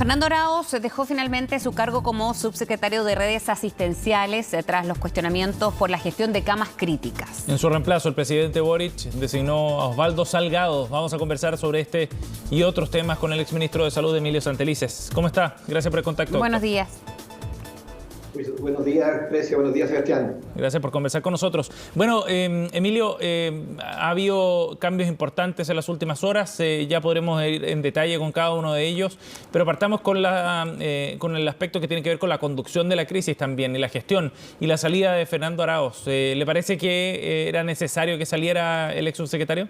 Fernando Arauz dejó finalmente su cargo como subsecretario de redes asistenciales tras los cuestionamientos por la gestión de camas críticas. En su reemplazo, el presidente Boric designó a Osvaldo Salgado. Vamos a conversar sobre este y otros temas con el exministro de Salud, Emilio Santelices. ¿Cómo está? Gracias por el contacto. Buenos días. Buenos días, Grecia. Buenos días, Sebastián. Gracias por conversar con nosotros. Bueno, Emilio, ha habido cambios importantes en las últimas horas. Ya podremos ir en detalle con cada uno de ellos, pero partamos con el aspecto que tiene que ver con la conducción de la crisis también y la gestión y la salida de Fernando Arauz. ¿Le parece que era necesario que saliera el ex subsecretario?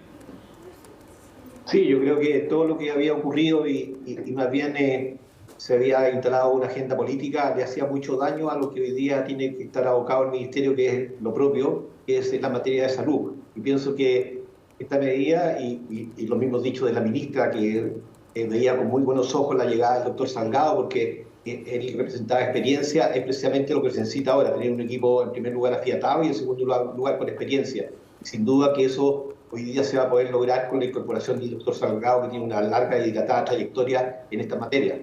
Sí, yo creo que todo lo que había ocurrido y más bien se había instalado una agenda política, le hacía mucho daño a lo que hoy día tiene que estar abocado el Ministerio, que es lo propio, que es la materia de salud. Y pienso que esta medida, y lo mismo dicho de la ministra, que veía con muy buenos ojos la llegada del doctor Salgado, porque él representaba experiencia, es precisamente lo que se necesita ahora, tener un equipo en primer lugar afiatado y en segundo lugar con experiencia. Y sin duda que eso hoy día se va a poder lograr con la incorporación del doctor Salgado, que tiene una larga y dilatada trayectoria en esta materia.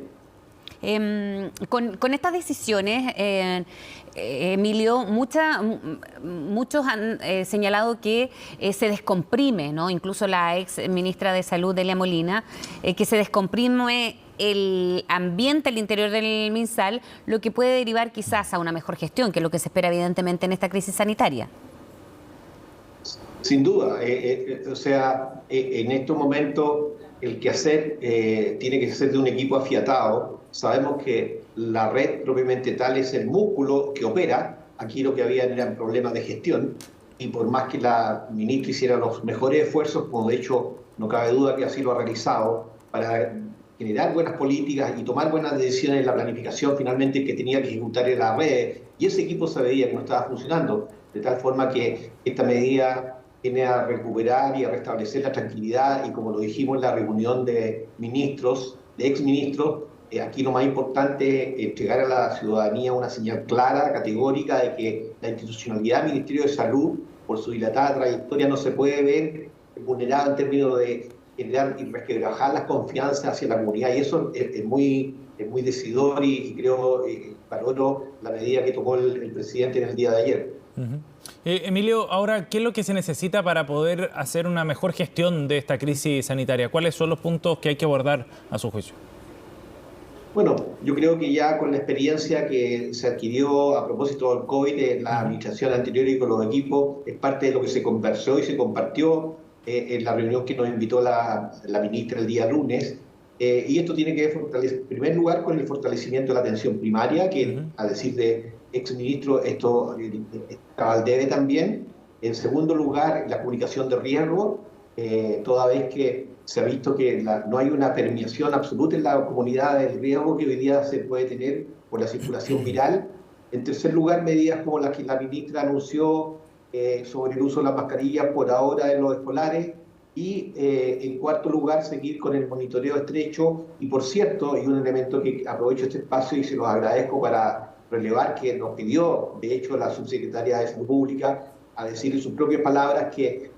Con estas decisiones, Emilio, muchos han señalado que se descomprime, ¿no? Incluso la ex ministra de Salud, Delia Molina, que se descomprime el ambiente al interior del MinSal, lo que puede derivar quizás a una mejor gestión, que es lo que se espera evidentemente en esta crisis sanitaria. Sin duda, o sea, en estos momentos el quehacer tiene que ser de un equipo afiatado. Sabemos que la red propiamente tal es el músculo que opera. Aquí lo que había eran problemas de gestión y por más que la ministra hiciera los mejores esfuerzos, como de hecho no cabe duda que así lo ha realizado, para generar buenas políticas y tomar buenas decisiones en la planificación finalmente que tenía que ejecutar en la red, y ese equipo se veía que no estaba funcionando, de tal forma que esta medida viene a recuperar y a restablecer la tranquilidad y, como lo dijimos en la reunión de ministros, de exministros, aquí lo más importante es entregar a la ciudadanía una señal clara, categórica, de que la institucionalidad del Ministerio de Salud, por su dilatada trayectoria, no se puede ver vulnerada en términos de generar y resquebrajar las confianzas hacia la comunidad. Y eso es muy decidor y creo, valoro la medida que tomó el presidente en el día de ayer. Emilio, ahora, ¿qué es lo que se necesita para poder hacer una mejor gestión de esta crisis sanitaria? ¿Cuáles son los puntos que hay que abordar a su juicio? Bueno, yo creo que ya con la experiencia que se adquirió a propósito del COVID en la administración anterior y con los equipos, es parte de lo que se conversó y se compartió en la reunión que nos invitó la ministra el día lunes. Y esto tiene que ver, en primer lugar, con el fortalecimiento de la atención primaria, que a decir de exministro, esto estaba al debe también. En segundo lugar, la comunicación de riesgo, toda vez que se ha visto que no hay una permeación absoluta en la comunidad del riesgo que hoy día se puede tener por la circulación viral. En tercer lugar, medidas como las que la ministra anunció sobre el uso de las mascarillas por ahora en los escolares. Y en cuarto lugar, seguir con el monitoreo estrecho. Y por cierto, y un elemento que aprovecho este espacio y se los agradezco para relevar, que nos pidió, de hecho, la subsecretaria de Salud Pública, a decir en sus propias palabras que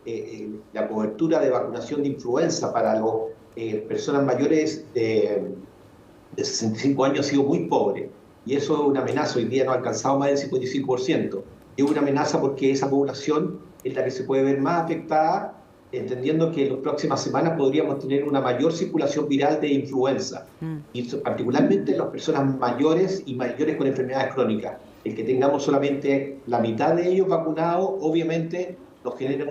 la cobertura de vacunación de influenza para las personas mayores de 65 años ha sido muy pobre. Y eso es una amenaza. Hoy día no ha alcanzado más del 55%. Es una amenaza porque esa población es la que se puede ver más afectada, entendiendo que en las próximas semanas podríamos tener una mayor circulación viral de influenza, y particularmente en las personas mayores y mayores con enfermedades crónicas. El que tengamos solamente la mitad de ellos vacunados, obviamente nos genera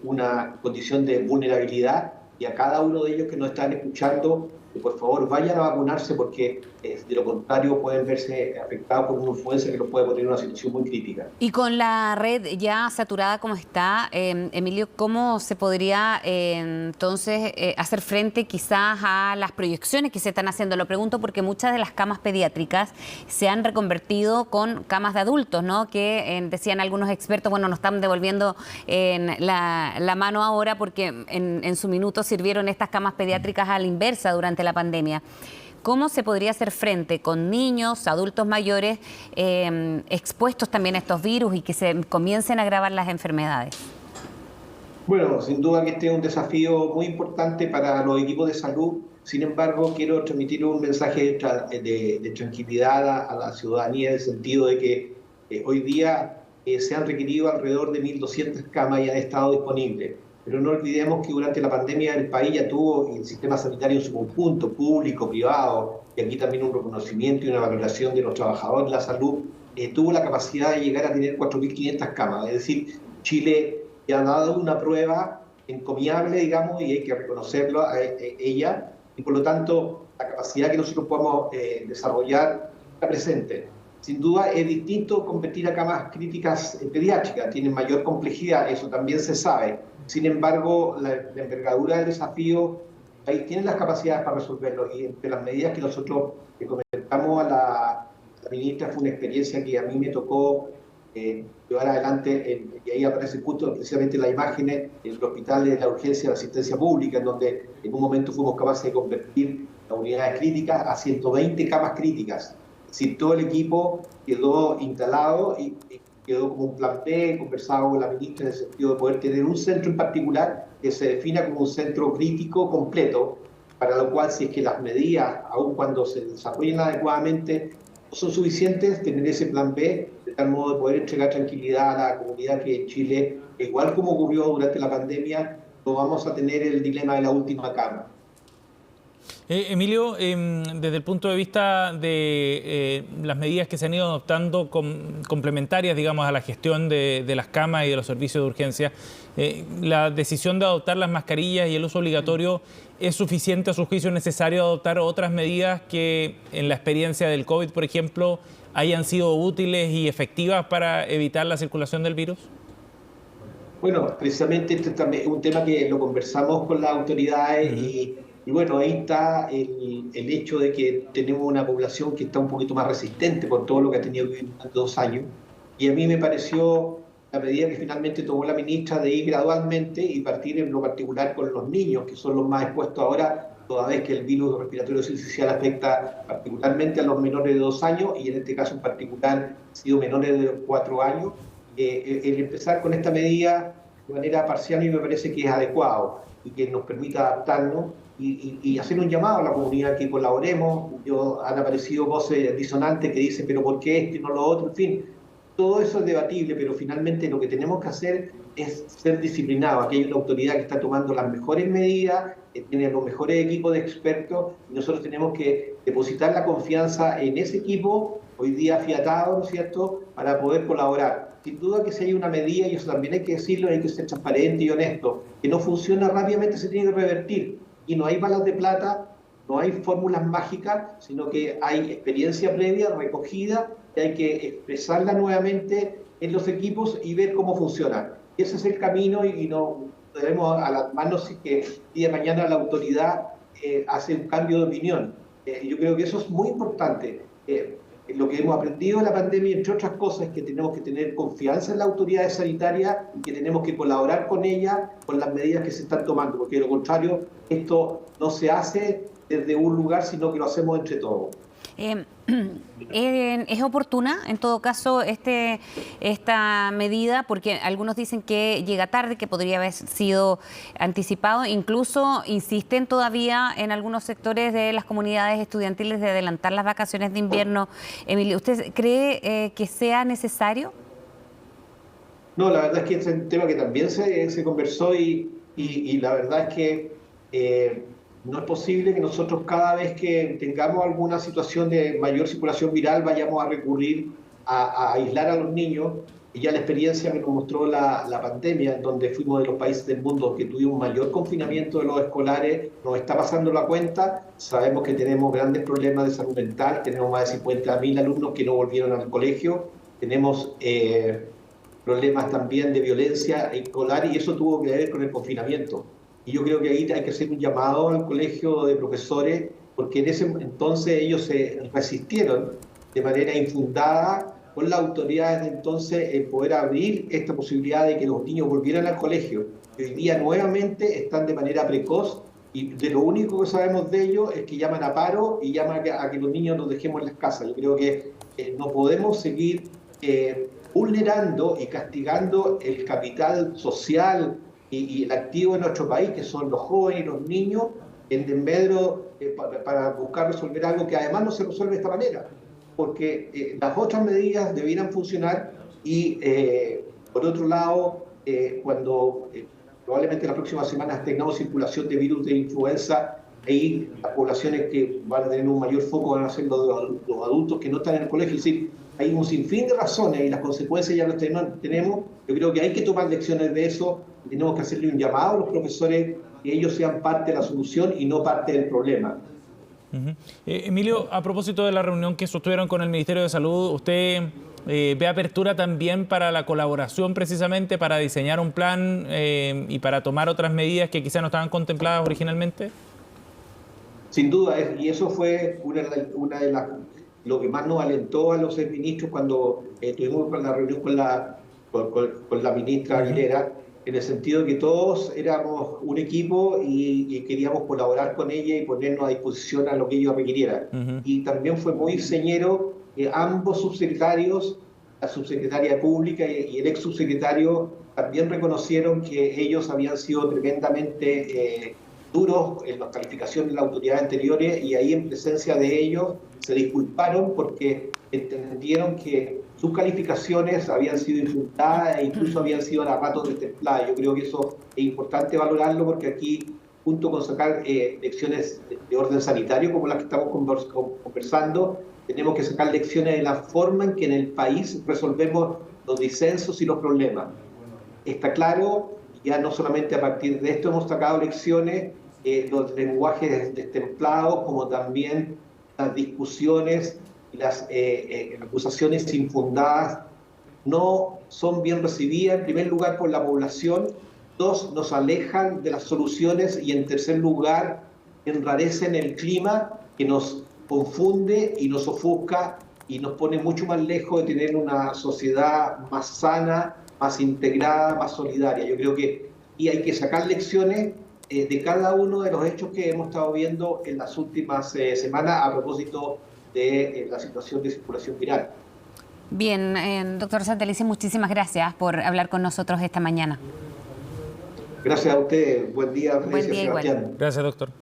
una condición de vulnerabilidad, y a cada uno de ellos que nos están escuchando, por favor vayan a vacunarse, porque de lo contrario pueden verse afectados por una influenza que los puede poner en una situación muy crítica. Y con la red ya saturada como está, Emilio, ¿cómo se podría entonces hacer frente quizás a las proyecciones que se están haciendo? Lo pregunto porque muchas de las camas pediátricas se han reconvertido con camas de adultos, ¿no? Que decían algunos expertos, bueno, nos están devolviendo la mano ahora porque en su minuto sirvieron estas camas pediátricas a la inversa durante la pandemia. ¿Cómo se podría hacer frente con niños, adultos mayores expuestos también a estos virus y que se comiencen a agravar las enfermedades? Bueno, sin duda que este es un desafío muy importante para los equipos de salud. Sin embargo, quiero transmitir un mensaje de tranquilidad a la ciudadanía, en el sentido de que hoy día se han requerido alrededor de 1.200 camas y han estado disponibles. Pero no olvidemos que durante la pandemia el país ya tuvo, y el sistema sanitario en su conjunto, público, privado, y aquí también un reconocimiento y una valoración de los trabajadores de la salud, tuvo la capacidad de llegar a tener 4.500 camas. Es decir, Chile ya ha dado una prueba encomiable, digamos, y hay que reconocerlo a ella, y por lo tanto la capacidad que nosotros podamos desarrollar está presente. Sin duda es distinto competir a camas críticas pediátricas, tienen mayor complejidad, eso también se sabe. Sin embargo, la envergadura del desafío, ahí tienen las capacidades para resolverlo, y entre las medidas que nosotros comentamos a la ministra, fue una experiencia que a mí me tocó llevar adelante, y ahí aparece justo precisamente las imágenes en el hospital de la urgencia de asistencia pública, en donde en un momento fuimos capaces de convertir las unidades críticas a 120 camas críticas. Es decir, todo el equipo quedó instalado y quedó como un plan B, conversado con la ministra en el sentido de poder tener un centro en particular que se defina como un centro crítico completo, para lo cual, si es que las medidas, aun cuando se desarrollen adecuadamente, no son suficientes, tener ese plan B, de tal modo de poder entregar tranquilidad a la comunidad que en Chile, igual como ocurrió durante la pandemia, no vamos a tener el dilema de la última cama. Emilio, desde el punto de vista de las medidas que se han ido adoptando complementarias, digamos, a la gestión de las camas y de los servicios de urgencia, ¿la decisión de adoptar las mascarillas y el uso obligatorio es suficiente a su juicio? ¿Es necesario adoptar otras medidas que en la experiencia del COVID, por ejemplo, hayan sido útiles y efectivas para evitar la circulación del virus? Bueno, precisamente este también es un tema que lo conversamos con las autoridades y bueno, ahí está el hecho de que tenemos una población que está un poquito más resistente por todo lo que ha tenido que vivir durante 2 años. Y a mí me pareció la medida que finalmente tomó la ministra de ir gradualmente y partir en lo particular con los niños, que son los más expuestos ahora, toda vez que el virus respiratorio sincicial afecta particularmente a los menores de 2 años, y en este caso en particular han sido menores de 4 años. El empezar con esta medida de manera parcial y me parece que es adecuado y que nos permita adaptarnos y hacer un llamado a la comunidad que colaboremos. Han aparecido voces disonantes que dicen, pero ¿por qué esto y no lo otro? En fin, todo eso es debatible, pero finalmente lo que tenemos que hacer es ser disciplinados. Aquí hay una autoridad que está tomando las mejores medidas, que tiene los mejores equipos de expertos, y nosotros tenemos que depositar la confianza en ese equipo, hoy día afiatado, ¿no es cierto?, para poder colaborar. Sin duda que si hay una medida, y eso también hay que decirlo, hay que ser transparente y honesto, que no funciona rápidamente, se tiene que revertir. Y no hay balas de plata, no hay fórmulas mágicas, sino que hay experiencia previa recogida y hay que expresarla nuevamente en los equipos y ver cómo funciona. Ese es el camino y no debemos alarmarnos si que el día de mañana la autoridad hace un cambio de opinión. Yo creo que eso es muy importante. Lo que hemos aprendido de la pandemia, entre otras cosas, es que tenemos que tener confianza en las autoridades sanitarias y que tenemos que colaborar con ellas con las medidas que se están tomando, porque de lo contrario, esto no se hace desde un lugar, sino que lo hacemos entre todos. ¿Es oportuna, en todo caso, esta medida? Porque algunos dicen que llega tarde, que podría haber sido anticipado. Incluso insisten todavía en algunos sectores de las comunidades estudiantiles de adelantar las vacaciones de invierno. Emilio, ¿usted cree que sea necesario? No, la verdad es que es un tema que también se conversó y la verdad es que no es posible que nosotros cada vez que tengamos alguna situación de mayor circulación viral vayamos a recurrir a aislar a los niños. Y ya la experiencia que nos mostró la pandemia, en donde fuimos de los países del mundo que tuvimos mayor confinamiento de los escolares, nos está pasando la cuenta. Sabemos que tenemos grandes problemas de salud mental, tenemos más de 50.000 alumnos que no volvieron al colegio, tenemos problemas también de violencia escolar y eso tuvo que ver con el confinamiento. Y yo creo que ahí hay que hacer un llamado al colegio de profesores, porque en ese entonces ellos se resistieron de manera infundada con las autoridades de entonces en poder abrir esta posibilidad de que los niños volvieran al colegio. Y hoy día nuevamente están de manera precoz y de lo único que sabemos de ellos es que llaman a paro y llaman a que los niños nos dejemos en las casas. Yo creo que no podemos seguir vulnerando y castigando el capital social y el activo de nuestro país, que son los jóvenes y los niños, en desmedro para buscar resolver algo que además no se resuelve de esta manera, porque las otras medidas debieran funcionar y, por otro lado, cuando probablemente las próximas semanas tengamos circulación de virus de influenza, ahí las poblaciones que van a tener un mayor foco van a ser los adultos que no están en el colegio. Es decir, hay un sinfín de razones y las consecuencias ya las tenemos. Yo creo que hay que tomar lecciones de eso. Tenemos que hacerle un llamado a los profesores que ellos sean parte de la solución y no parte del problema. Emilio, a propósito de la reunión que sostuvieron con el Ministerio de Salud, ¿usted ve apertura también para la colaboración precisamente para diseñar un plan y para tomar otras medidas que quizás no estaban contempladas originalmente? Sin duda, y eso fue una de las lo que más nos alentó a los ministros cuando tuvimos la reunión con la ministra Aguilera, en el sentido de que todos éramos un equipo y queríamos colaborar con ella y ponernos a disposición a lo que ellos requirieran. Y también fue muy señero que ambos subsecretarios, la subsecretaria pública y el ex subsecretario, también reconocieron que ellos habían sido tremendamente duros en las calificaciones de las autoridades anteriores, y ahí en presencia de ellos se disculparon porque entendieron que sus calificaciones habían sido insultadas e incluso habían sido a ratos destempladas. Yo creo que eso es importante valorarlo, porque aquí, junto con sacar lecciones de orden sanitario como las que estamos conversando, tenemos que sacar lecciones de la forma en que en el país resolvemos los disensos y los problemas. Está claro, ya no solamente a partir de esto hemos sacado lecciones, los lenguajes destemplados, como también las discusiones y las acusaciones infundadas no son bien recibidas, en primer lugar por la población, dos, nos alejan de las soluciones, y en tercer lugar enrarecen el clima que nos confunde y nos ofusca y nos pone mucho más lejos de tener una sociedad más sana, más integrada, más solidaria. Yo creo que y hay que sacar lecciones de cada uno de los hechos que hemos estado viendo en las últimas semanas a propósito de la situación de circulación viral. Bien, doctor Santelices, muchísimas gracias por hablar con nosotros esta mañana. Gracias a usted. Buen día, Florencia, Buen día, Sebastián. igual. Gracias, doctor.